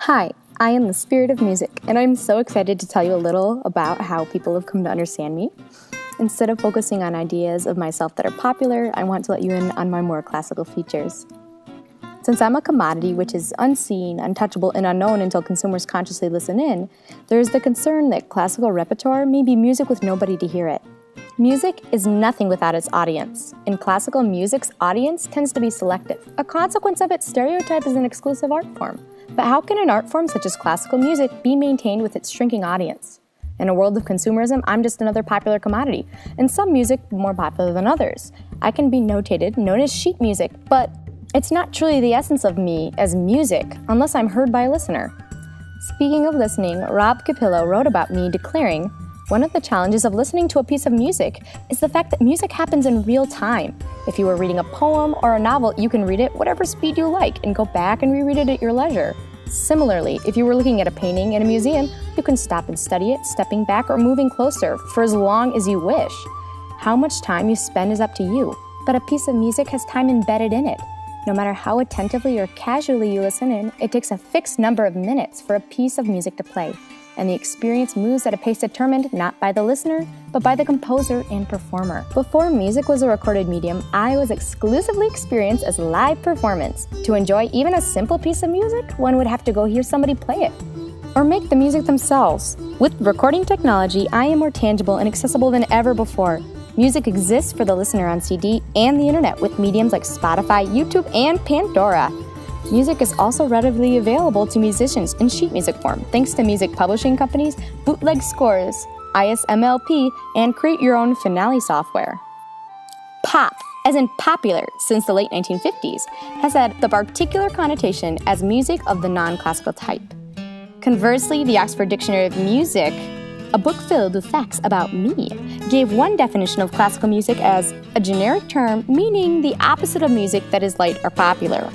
Hi, I am the spirit of music, and I'm so excited to tell you a little about how people have come to understand me. Instead of focusing on ideas of myself that are popular, I want to let you in on my more classical features. Since I'm a commodity which is unseen, untouchable, and unknown until consumers consciously listen in, there is the concern that classical repertoire may be music with nobody to hear it. Music is nothing without its audience, and classical music's audience tends to be selective. A consequence of its stereotype is an exclusive art form. But how can an art form such as classical music be maintained with its shrinking audience? In a world of consumerism, I'm just another popular commodity, and some music more popular than others. I can be notated, known as sheet music, but it's not truly the essence of me as music unless I'm heard by a listener. Speaking of listening, Kapilow wrote about me declaring, "One of the challenges of listening to a piece of music is the fact that music happens in real time. If you were reading a poem or a novel, you can read it whatever speed you like and go back and reread it at your leisure. Similarly, if you were looking at a painting in a museum, you can stop and study it, stepping back or moving closer for as long as you wish. How much time you spend is up to you, but a piece of music has time embedded in it. No matter how attentively or casually you listen in, it takes a fixed number of minutes for a piece of music to play, and the experience moves at a pace determined not by the listener, but by the composer and performer." Before music was a recorded medium, I was exclusively experienced as live performance. To enjoy even a simple piece of music, one would have to go hear somebody play it, or make the music themselves. With recording technology, I am more tangible and accessible than ever before. Music exists for the listener on CD and the internet with mediums like Spotify, YouTube, and Pandora. Music is also readily available to musicians in sheet music form, thanks to music publishing companies, bootleg scores, ISMLP, and create your own finale software. Pop, as in popular since the late 1950s, has had the particular connotation as music of the non-classical type. Conversely, the Oxford Dictionary of Music, a book filled with facts about me, gave one definition of classical music as a generic term meaning the opposite of music that is light or popular.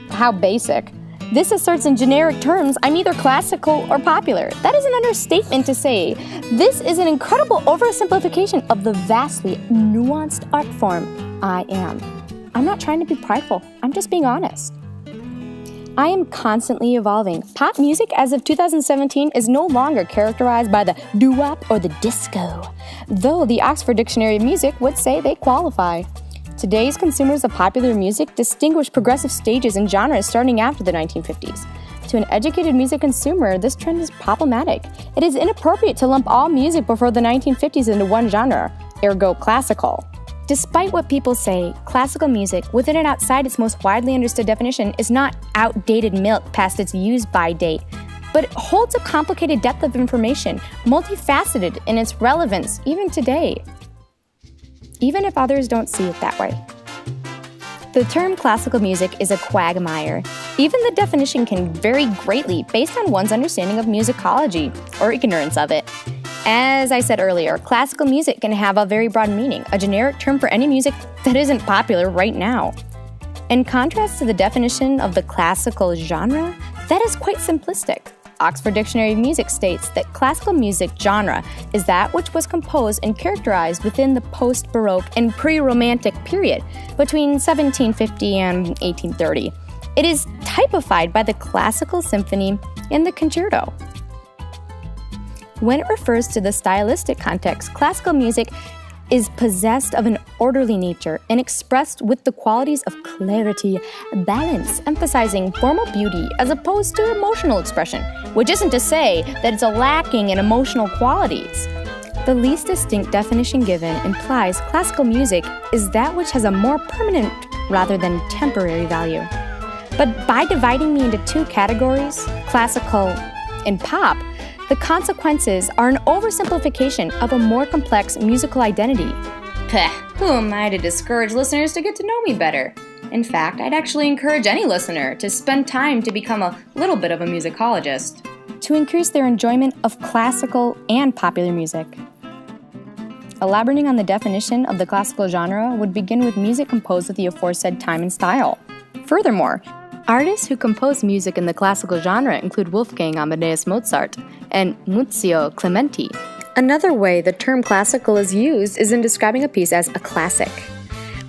How basic. This asserts in generic terms I'm either classical or popular. That is an understatement to say. This is an incredible oversimplification of the vastly nuanced art form I am. I'm not trying to be prideful. I'm just being honest. I am constantly evolving. Pop music as of 2017 is no longer characterized by the doo-wop or the disco, though the Oxford Dictionary of Music would say they qualify. Today's consumers of popular music distinguish progressive stages and genres starting after the 1950s. To an educated music consumer, this trend is problematic. It is inappropriate to lump all music before the 1950s into one genre, ergo classical. Despite what people say, classical music, within and outside its most widely understood definition, is not outdated milk past its use-by date, but it holds a complicated depth of information, multifaceted in its relevance even today, even if others don't see it that way. The term classical music is a quagmire. Even the definition can vary greatly based on one's understanding of musicology or ignorance of it. As I said earlier, classical music can have a very broad meaning, a generic term for any music that isn't popular right now. In contrast to the definition of the classical genre, that is quite simplistic. Oxford Dictionary of Music states that classical music genre is that which was composed and characterized within the post-Baroque and pre-Romantic period between 1750 and 1830. It is typified by the classical symphony and the concerto. When it refers to the stylistic context, classical music is possessed of an orderly nature and expressed with the qualities of clarity, balance, emphasizing formal beauty as opposed to emotional expression, which isn't to say that it's lacking in emotional qualities. The least distinct definition given implies classical music is that which has a more permanent rather than temporary value. But by dividing me into two categories, classical and pop, the consequences are an oversimplification of a more complex musical identity. Who am I to discourage listeners to get to know me better? In fact, I'd actually encourage any listener to spend time to become a little bit of a musicologist, to increase their enjoyment of classical and popular music. Elaborating on the definition of the classical genre would begin with music composed at the aforesaid time and style. Furthermore, artists who compose music in the classical genre include Wolfgang Amadeus Mozart and Muzio Clementi. Another way the term classical is used is in describing a piece as a classic.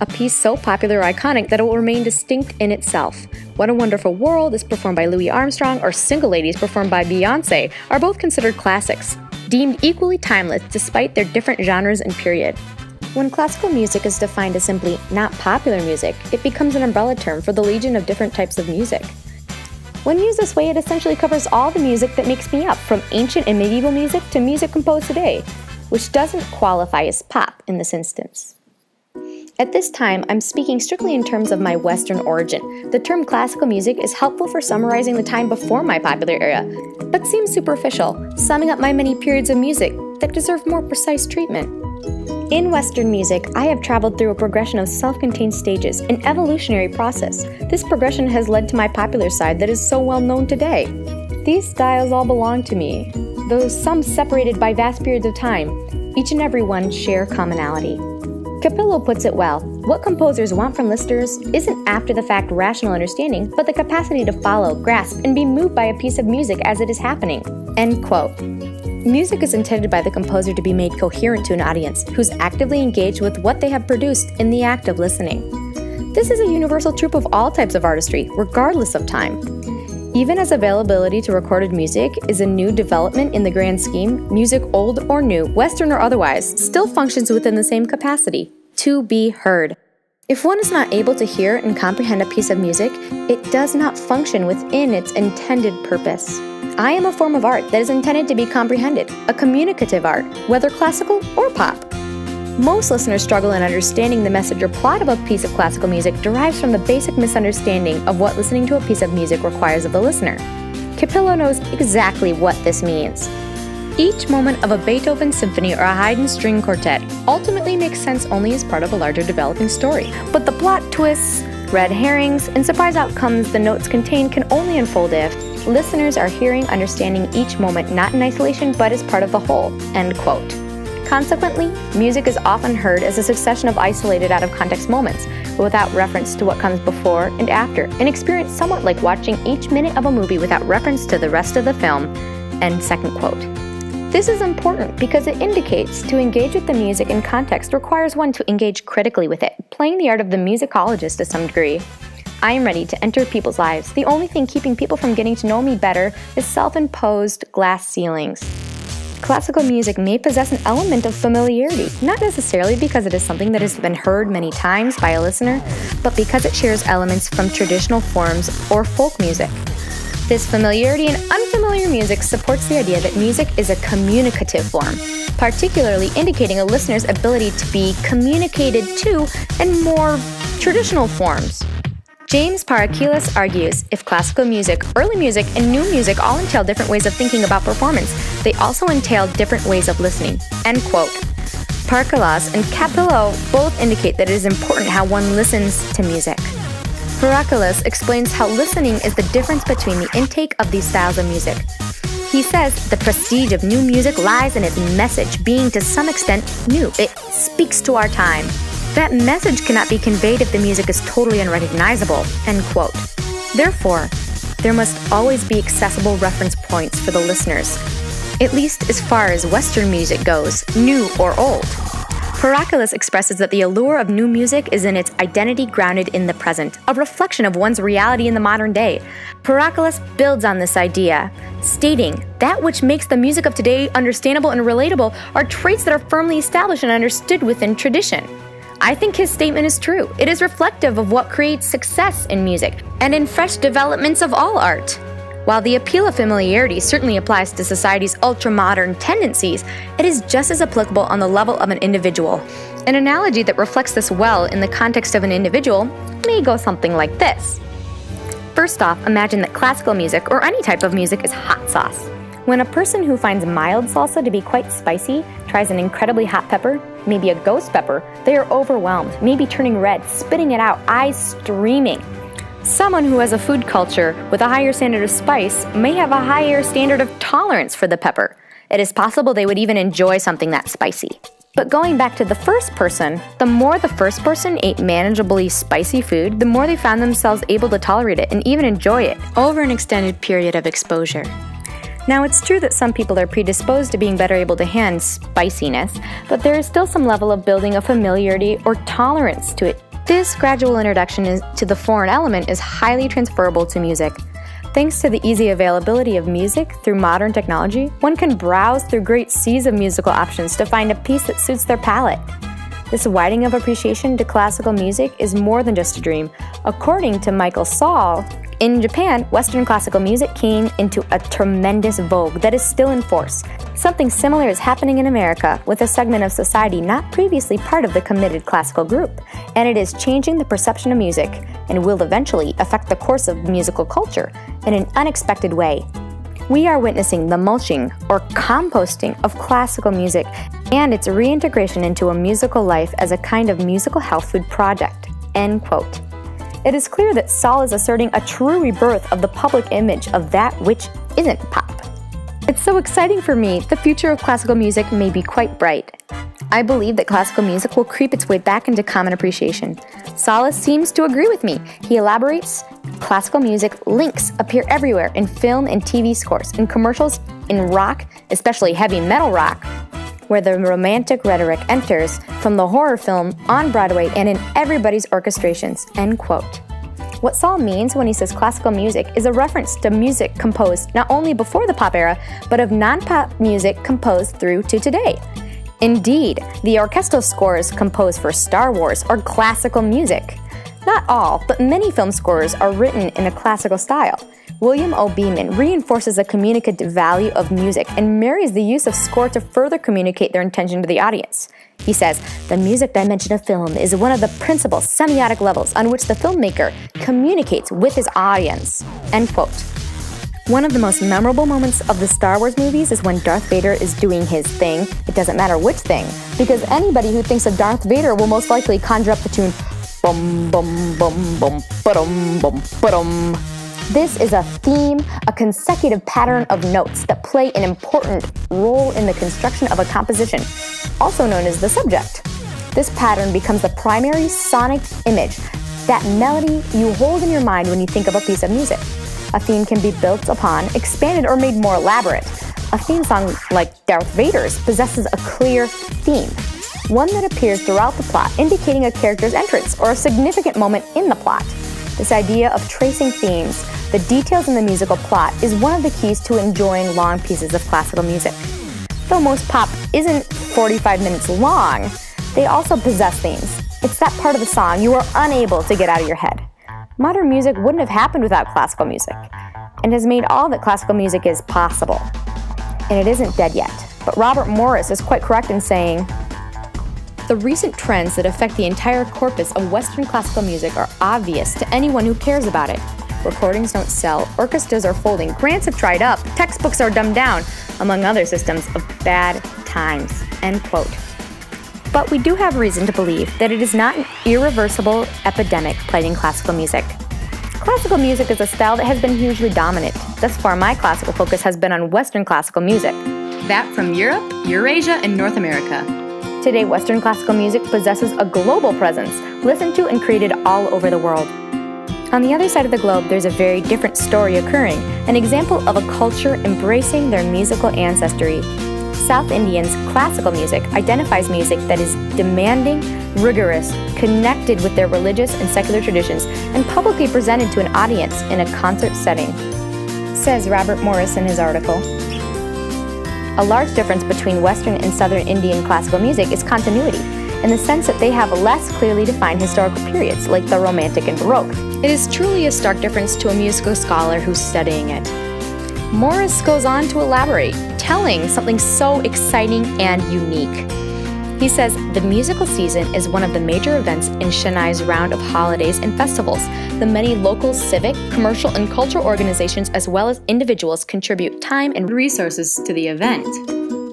a piece so popular or iconic that it will remain distinct in itself. What a Wonderful World is performed by Louis Armstrong, or Single Ladies performed by Beyoncé are both considered classics, deemed equally timeless despite their different genres and period. When classical music is defined as simply not popular music, it becomes an umbrella term for the legion of different types of music. When used this way, it essentially covers all the music that makes me up, from ancient and medieval music to music composed today, which doesn't qualify as pop in this instance. At this time, I'm speaking strictly in terms of my Western origin. The term classical music is helpful for summarizing the time before my popular era, but seems superficial, summing up my many periods of music that deserve more precise treatment. In Western music, I have traveled through a progression of self-contained stages, an evolutionary process. This progression has led to my popular side that is so well known today. These styles all belong to me, though some separated by vast periods of time. Each and every one share commonality. Kapilow puts it well: what composers want from listeners isn't after-the-fact rational understanding, but the capacity to follow, grasp, and be moved by a piece of music as it is happening. End quote. Music is intended by the composer to be made coherent to an audience who's actively engaged with what they have produced in the act of listening. This is a universal trope of all types of artistry, regardless of time. Even as availability to recorded music is a new development in the grand scheme, music, old or new, Western or otherwise, still functions within the same capacity: to be heard. If one is not able to hear and comprehend a piece of music, it does not function within its intended purpose. I am a form of art that is intended to be comprehended, a communicative art, whether classical or pop. Most listeners struggle in understanding the message or plot of a piece of classical music derives from the basic misunderstanding of what listening to a piece of music requires of the listener. Kapilow knows exactly what this means. Each moment of a Beethoven symphony or a Haydn string quartet ultimately makes sense only as part of a larger developing story. But the plot twists, red herrings, and surprise outcomes the notes contain can only unfold if listeners are hearing, understanding each moment not in isolation but as part of the whole. End quote. Consequently, music is often heard as a succession of isolated out-of-context moments, but without reference to what comes before and after, an experience somewhat like watching each minute of a movie without reference to the rest of the film. End second quote. This is important because it indicates to engage with the music in context requires one to engage critically with it, playing the art of the musicologist to some degree. I am ready to enter people's lives. The only thing keeping people from getting to know me better is self-imposed glass ceilings. Classical music may possess an element of familiarity, not necessarily because it is something that has been heard many times by a listener, but because it shares elements from traditional forms or folk music. This familiarity in unfamiliar music supports the idea that music is a communicative form, particularly indicating a listener's ability to be communicated to in more traditional forms. James Parakilas argues, if classical music, early music, and new music all entail different ways of thinking about performance, they also entail different ways of listening. End quote. Parakilas and Kapilow both indicate that it is important how one listens to music. Parakilas explains how listening is the difference between the intake of these styles of music. He says the prestige of new music lies in its message being to some extent new. It speaks to our time. That message cannot be conveyed if the music is totally unrecognizable. End quote. Therefore, there must always be accessible reference points for the listeners, at least as far as Western music goes, new or old. Parakilas expresses that the allure of new music is in its identity grounded in the present, a reflection of one's reality in the modern day. Parakilas builds on this idea, stating that which makes the music of today understandable and relatable are traits that are firmly established and understood within tradition. I think his statement is true. It is reflective of what creates success in music and in fresh developments of all art. While the appeal of familiarity certainly applies to society's ultra-modern tendencies, it is just as applicable on the level of an individual. An analogy that reflects this well in the context of an individual may go something like this. First off, imagine that classical music, or any type of music, is hot sauce. When a person who finds mild salsa to be quite spicy tries an incredibly hot pepper, maybe a ghost pepper, they are overwhelmed, maybe turning red, spitting it out, eyes streaming. Someone who has a food culture with a higher standard of spice may have a higher standard of tolerance for the pepper. It is possible they would even enjoy something that spicy. But going back to the first person, the more the first person ate manageably spicy food, the more they found themselves able to tolerate it and even enjoy it over an extended period of exposure. Now, it's true that some people are predisposed to being better able to handle spiciness, but there is still some level of building a familiarity or tolerance to it This gradual introduction to the foreign element is highly transferable to music. Thanks to the easy availability of music through modern technology, one can browse through great seas of musical options to find a piece that suits their palate. This widening of appreciation to classical music is more than just a dream. According to Michael Sahl, in Japan, Western classical music came into a tremendous vogue that is still in force. Something similar is happening in America with a segment of society not previously part of the committed classical group, and it is changing the perception of music and will eventually affect the course of musical culture in an unexpected way. We are witnessing the mulching or composting of classical music and its reintegration into a musical life as a kind of musical health food project." End quote. It is clear that Sahl is asserting a true rebirth of the public image of that which isn't pop. It's so exciting for me. The future of classical music may be quite bright. I believe that classical music will creep its way back into common appreciation. Sahl seems to agree with me. He elaborates, classical music links appear everywhere in film and TV scores, in commercials, in rock, especially heavy metal rock, where the romantic rhetoric enters, from the horror film on Broadway and in everybody's orchestrations, end quote. What Sahl means when he says classical music is a reference to music composed not only before the pop era, but of non-pop music composed through to today. Indeed, the orchestral scores composed for Star Wars are classical music. Not all, but many film scores are written in a classical style. William O. Beeman reinforces the communicative value of music and marries the use of score to further communicate their intention to the audience. He says, "The music dimension of film is one of the principal semiotic levels on which the filmmaker communicates with his audience." End quote. One of the most memorable moments of the Star Wars movies is when Darth Vader is doing his thing. It doesn't matter which thing, because anybody who thinks of Darth Vader will most likely conjure up the tune bum bum bum bum ba-dum bum ba-dum. This is a theme, a consecutive pattern of notes that play an important role in the construction of a composition, also known as the subject. This pattern becomes the primary sonic image, that melody you hold in your mind when you think of a piece of music. A theme can be built upon, expanded, or made more elaborate. A theme song like Darth Vader's possesses a clear theme, one that appears throughout the plot, indicating a character's entrance or a significant moment in the plot. This idea of tracing themes, the details in the musical plot, is one of the keys to enjoying long pieces of classical music. Though most pop isn't 45 minutes long, they also possess themes. It's that part of the song you are unable to get out of your head. Modern music wouldn't have happened without classical music, and has made all that classical music is possible. And it isn't dead yet. But Robert Morris is quite correct in saying, "The recent trends that affect the entire corpus of Western classical music are obvious to anyone who cares about it. Recordings don't sell, orchestras are folding, grants have dried up, textbooks are dumbed down, among other systems of bad times." End quote. But we do have reason to believe that it is not an irreversible epidemic plaguing classical music. Classical music is a style that has been hugely dominant. Thus far, my classical focus has been on Western classical music. That from Europe, Eurasia, and North America. Today, Western classical music possesses a global presence, listened to and created all over the world. On the other side of the globe, there's a very different story occurring, an example of a culture embracing their musical ancestry. South Indians' classical music identifies music that is demanding, rigorous, connected with their religious and secular traditions, and publicly presented to an audience in a concert setting, says Robert Morris in his article. A large difference between Western and Southern Indian classical music is continuity, in the sense that they have less clearly defined historical periods, like the Romantic and Baroque. It is truly a stark difference to a musical scholar who's studying it. Morris goes on to elaborate, telling something so exciting and unique. He says, "The musical season is one of the major events in Chennai's round of holidays and festivals. The many local civic, commercial, and cultural organizations as well as individuals contribute time and resources to the event.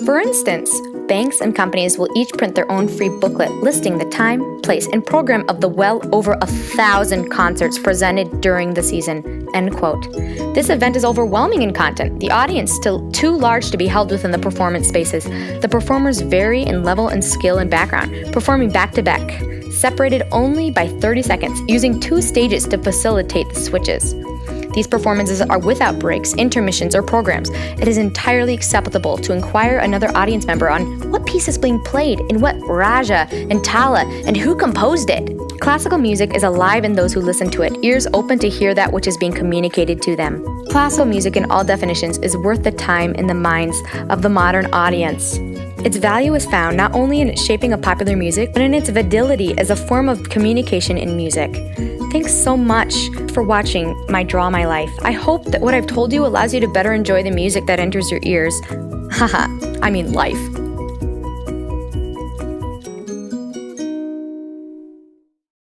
For instance, banks and companies will each print their own free booklet listing the time, place, and program of the well over 1,000 concerts presented during the season." End quote. This event is overwhelming in content, the audience still too large to be held within the performance spaces. The performers vary in level and skill and background, performing back-to-back, separated only by 30 seconds, using 2 stages to facilitate the switches. These performances are without breaks, intermissions, or programs. It is entirely acceptable to inquire another audience member on what piece is being played, in what raja and tala, and who composed it. Classical music is alive in those who listen to it, ears open to hear that which is being communicated to them. Classical music in all definitions is worth the time in the minds of the modern audience. Its value is found not only in its shaping of popular music, but in its validity as a form of communication in music. Thanks so much for watching my Draw My Life. I hope that what I've told you allows you to better enjoy the music that enters your ears. Haha, I mean life.